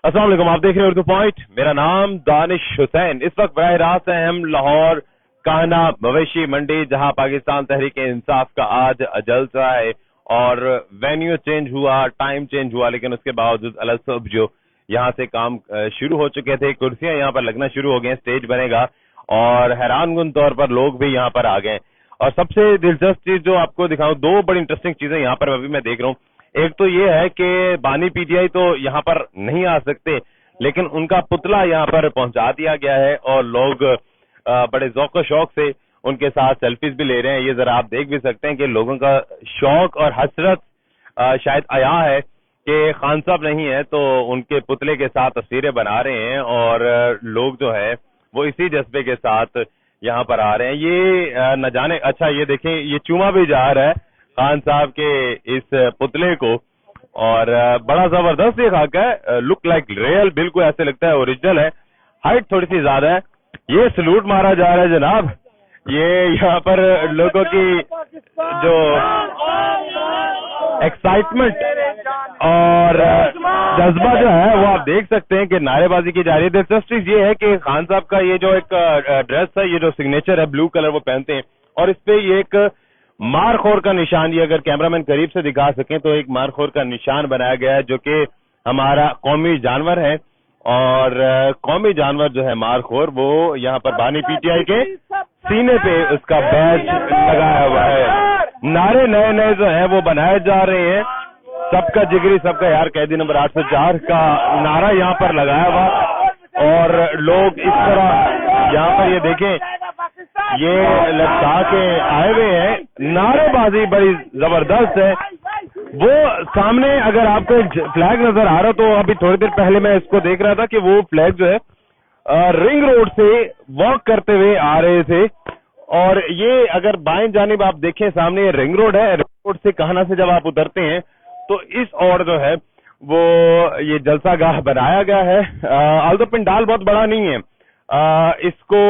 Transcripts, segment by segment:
अस्सलाम वालेकुम, आप देख रहे हैं उर्दू पॉइंट। मेरा नाम दानिश हुसैन। इस वक्त बराह रास्त हैं हम लाहौर काना मवेशी मंडी, जहां पाकिस्तान तहरीक इंसाफ का आज जलसा है और वेन्यू चेंज हुआ, टाइम चेंज हुआ, लेकिन उसके बावजूद अलसुब जो यहाँ से काम शुरू हो चुके थे, कुर्सियां यहाँ पर लगना शुरू हो गए, स्टेज बनेगा और हैरानकुन तौर पर लोग भी यहाँ पर आ गए। और सबसे दिलचस्प चीज जो आपको दिखाऊं, दो बड़ी इंटरेस्टिंग चीजें यहाँ पर अभी मैं देख रहा हूँ। एक तो ये है कि बानी पीटीआई तो यहाँ पर नहीं आ सकते, लेकिन उनका पुतला यहाँ पर पहुंचा दिया गया है और लोग बड़े ज़ौक़ व शौक से उनके साथ सेल्फीज भी ले रहे हैं। ये जरा आप देख भी सकते हैं कि लोगों का शौक और हसरत शायद आया है कि खान साहब नहीं है तो उनके पुतले के साथ तस्वीरें बना रहे हैं और लोग जो है वो इसी जज्बे के साथ यहाँ पर आ रहे हैं। ये न जाने, अच्छा ये देखें, ये चूमा भी जा रहा है खान साहब के इस पुतले को और बड़ा जबरदस्त ये खाका है, लुक लाइक रियल, बिल्कुल ऐसे लगता है ओरिजिनल है। हाइट थोड़ी सी ज्यादा है। ये सलूट मारा जा रहा है जनाब। ये यहाँ पर लोगों की जो एक्साइटमेंट और जज्बा जो है वो आप देख सकते हैं कि नारेबाजी की जा रही है। दिलचस्प चीज ये है कि खान साहब का ये जो एक ड्रेस है, ये जो सिग्नेचर है ब्लू कलर वो पहनते हैं और इस पे ये एक मारखोर का निशान, ये अगर कैमरामैन करीब से दिखा सकें तो एक मारखोर का निशान बनाया गया है जो कि हमारा कौमी जानवर है और कौमी जानवर जो है मारखोर, वो यहाँ पर बानी पीटीआई के सीने पे उसका बैज लगाया हुआ है। नारे नए नए जो है वो बनाए जा रहे हैं, सबका जिगरी सबका यार कैदी नंबर 804 का नारा यहाँ पर लगाया हुआ और लोग इस तरह यहाँ पर ये देखें, ये लटका के आए हुए हैं। नारेबाजी बड़ी जबरदस्त है। वो सामने अगर आपको एक फ्लैग नजर आ रहा, तो अभी थोड़ी देर पहले मैं इसको देख रहा था कि वो फ्लैग जो है रिंग रोड से वॉक करते हुए आ रहे थे और ये अगर बाएं जानिब आप देखें, सामने ये रिंग रोड है। रिंग रोड से कहना से जब आप उतरते हैं तो इस ओर जो है वो ये जलसा गाह बनाया गया है। आल्दो पिंडाल बहुत बड़ा नहीं है, इसको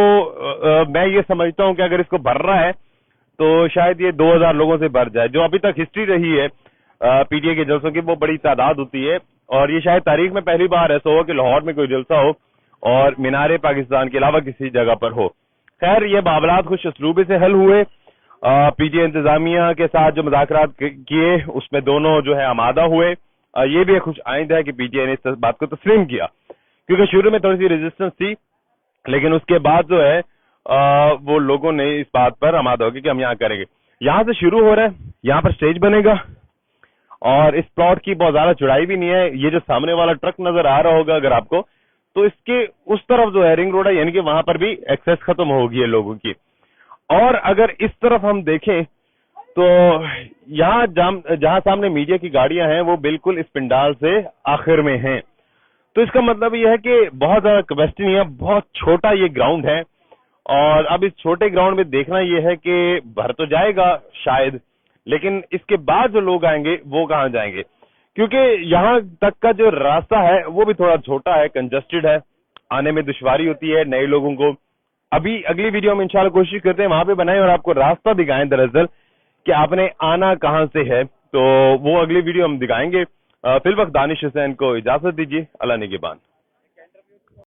मैं ये समझता हूं कि अगर इसको भर रहा है तो शायद ये 2000 लोगों से भर जाए। जो अभी तक हिस्ट्री रही है पीटीआई के जलसों की, वो बड़ी तादाद होती है और ये शायद तारीख में पहली बार ऐसा हो कि लाहौर में कोई जलसा हो और मीनारे पाकिस्तान के अलावा किसी जगह पर हो। खैर, ये मामलात खुश असलूबी से हल हुए। पीटीआई इंतजामिया के साथ जो मुज़ाकरात किए उसमें दोनों जो है आमादा हुए। ये भी खुश आइंद है कि पीटीआई ने इस बात को तस्लीम किया, क्योंकि शुरू में थोड़ी सी रेजिस्टेंस थी, लेकिन उसके बाद जो है वो लोगों ने इस बात पर आमादा हो गया कि हम यहाँ करेंगे। यहाँ से शुरू हो रहा है, यहाँ पर स्टेज बनेगा और इस प्लॉट की बहुत ज्यादा चौड़ाई भी नहीं है। ये जो सामने वाला ट्रक नजर आ रहा होगा अगर आपको, तो इसके उस तरफ जो है रिंग रोड है, यानी कि वहां पर भी एक्सेस खत्म होगी है लोगों की। और अगर इस तरफ हम देखें तो यहाँ जहां सामने मीडिया की गाड़ियां हैं वो बिल्कुल इस पिंडाल से आखिर में हैं। तो इसका मतलब ये है कि बहुत ज्यादा कैपेसिटी नहीं है, बहुत छोटा ये ग्राउंड है और अब इस छोटे ग्राउंड में देखना ये है कि भर तो जाएगा शायद, लेकिन इसके बाद जो लोग आएंगे वो कहाँ जाएंगे, क्योंकि यहाँ तक का जो रास्ता है वो भी थोड़ा छोटा है, कंजस्टेड है, आने में दुश्वारी होती है नए लोगों को। अभी अगली वीडियो में इंशाल्लाह कोशिश करते हैं वहां पे बनाएं और आपको रास्ता दिखाएं दरअसल कि आपने आना कहां से है, तो वो अगली वीडियो हम दिखाएंगे। फिल वक्त दानिश हुसैन को इजाजत दीजिए। अल्लाह निगहबान।